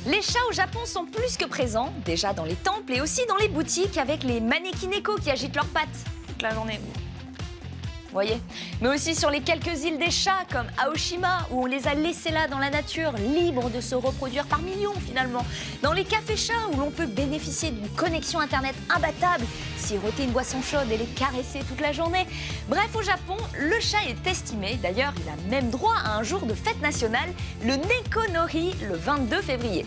Les chats au Japon sont plus que présents, déjà dans les temples et aussi dans les boutiques avec les manekineko qui agitent leurs pattes toute la journée. Vous voyez. Mais aussi sur les quelques îles des chats comme Aoshima où on les a laissés là dans la nature, libres de se reproduire par millions finalement. Dans les cafés chats où l'on peut bénéficier d'une connexion internet imbattable, siroter une boisson chaude et les caresser toute la journée. Bref, au Japon, le chat est estimé, d'ailleurs il a même droit à un jour de fête nationale, le Neko-no-Hi, le 22 février.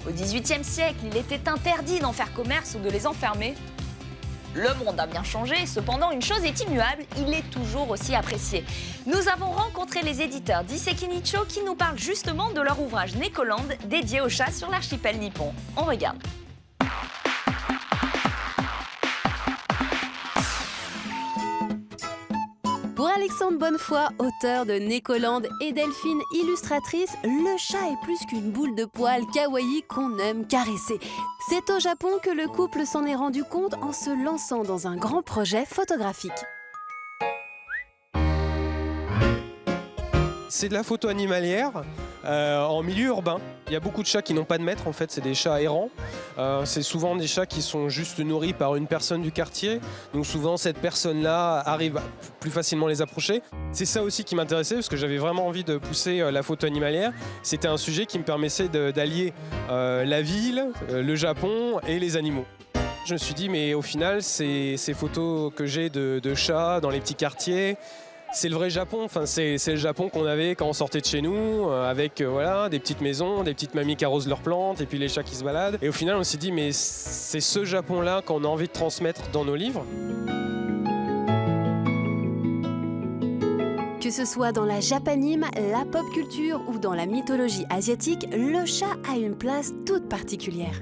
Au XVIIIe siècle, il était interdit d'en faire commerce ou de les enfermer. Le monde a bien changé, cependant une chose est immuable, il est toujours aussi apprécié. Nous avons rencontré les éditeurs d'Isseki Nicho qui nous parlent justement de leur ouvrage Nekoland dédié aux chats sur l'archipel nippon. On regarde. Pour Alexandre Bonnefoy, auteur de Nekoland, et Delphine, illustratrice, le chat est plus qu'une boule de poils kawaii qu'on aime caresser. C'est au Japon que le couple s'en est rendu compte en se lançant dans un grand projet photographique. C'est de la photo animalière en milieu urbain. Il y a beaucoup de chats qui n'ont pas de maître, en fait, c'est des chats errants. C'est souvent des chats qui sont juste nourris par une personne du quartier. Donc souvent, cette personne-là arrive à plus facilement les approcher. C'est ça aussi qui m'intéressait, parce que j'avais vraiment envie de pousser la photo animalière. C'était un sujet qui me permettait d'allier la ville, le Japon et les animaux. Je me suis dit, mais au final, ces photos que j'ai de chats dans les petits quartiers, c'est le vrai Japon, enfin, c'est le Japon qu'on avait quand on sortait de chez nous, avec voilà, des petites maisons, des petites mamies qui arrosent leurs plantes et puis les chats qui se baladent. Et au final, on s'est dit, mais c'est ce Japon-là qu'on a envie de transmettre dans nos livres. Que ce soit dans la japanime, la pop culture ou dans la mythologie asiatique, le chat a une place toute particulière.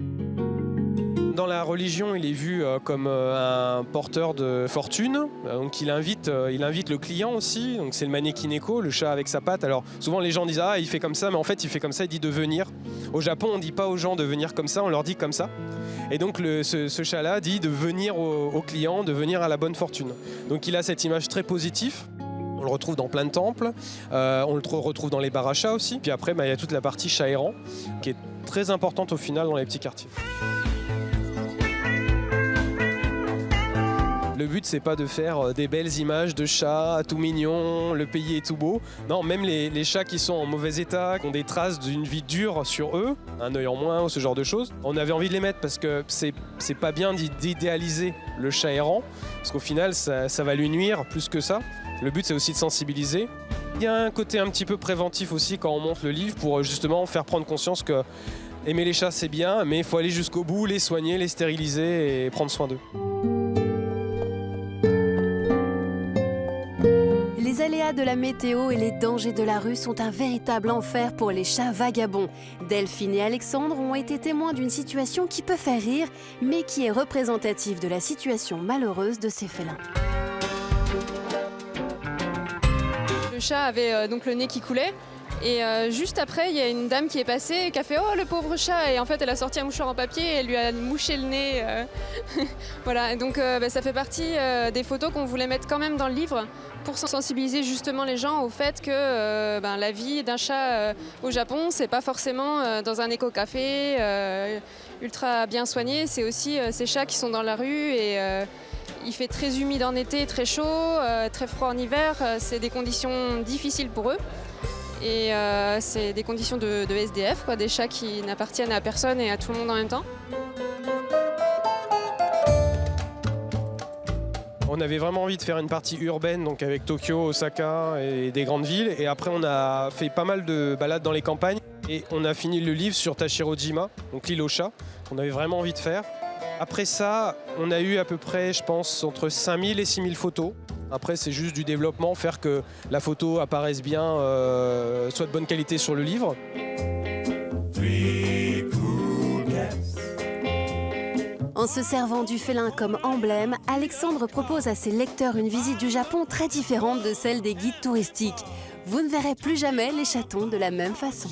Dans la religion, il est vu comme un porteur de fortune, donc il invite le client aussi, donc c'est le manekineko, le chat avec sa patte. Alors souvent les gens disent « Ah, il fait comme ça », mais en fait il fait comme ça, il dit de venir. Au Japon, on ne dit pas aux gens de venir comme ça, on leur dit comme ça. Et donc ce chat-là dit de venir au client, de venir à la bonne fortune. Donc il a cette image très positive. On le retrouve dans plein de temples, on le retrouve dans les bars à chats aussi. Puis après, il y a toute la partie chat errant, qui est très importante au final dans les petits quartiers. Le but, c'est pas de faire des belles images de chats tout mignons, le pays est tout beau. Non, même les chats qui sont en mauvais état, qui ont des traces d'une vie dure sur eux, un œil en moins ou ce genre de choses, on avait envie de les mettre parce que c'est pas bien d'idéaliser le chat errant, parce qu'au final, ça va lui nuire plus que ça. Le but, c'est aussi de sensibiliser. Il y a un côté un petit peu préventif aussi quand on monte le livre pour justement faire prendre conscience que aimer les chats, c'est bien, mais il faut aller jusqu'au bout, les soigner, les stériliser et prendre soin d'eux. Les aléas de la météo et les dangers de la rue sont un véritable enfer pour les chats vagabonds. Delphine et Alexandre ont été témoins d'une situation qui peut faire rire, mais qui est représentative de la situation malheureuse de ces félins. Le chat avait donc le nez qui coulait. Et juste après, il y a une dame qui est passée et qui a fait « Oh, le pauvre chat !» Et en fait, elle a sorti un mouchoir en papier et elle lui a mouché le nez. Voilà, et donc ça fait partie des photos qu'on voulait mettre quand même dans le livre pour sensibiliser justement les gens au fait que la vie d'un chat au Japon, c'est pas forcément dans un éco-café ultra bien soigné, c'est aussi ces chats qui sont dans la rue et il fait très humide en été, très chaud, très froid en hiver, c'est des conditions difficiles pour eux. Et c'est des conditions de SDF, quoi, des chats qui n'appartiennent à personne et à tout le monde en même temps. On avait vraiment envie de faire une partie urbaine, donc avec Tokyo, Osaka et des grandes villes. Et après, on a fait pas mal de balades dans les campagnes. Et on a fini le livre sur Tashirojima, donc l'île aux chats, qu'on avait vraiment envie de faire. Après ça, on a eu à peu près, je pense, entre 5000 et 6000 photos. Après, c'est juste du développement, faire que la photo apparaisse bien, soit de bonne qualité sur le livre. En se servant du félin comme emblème, Alexandre propose à ses lecteurs une visite du Japon très différente de celle des guides touristiques. Vous ne verrez plus jamais les chatons de la même façon.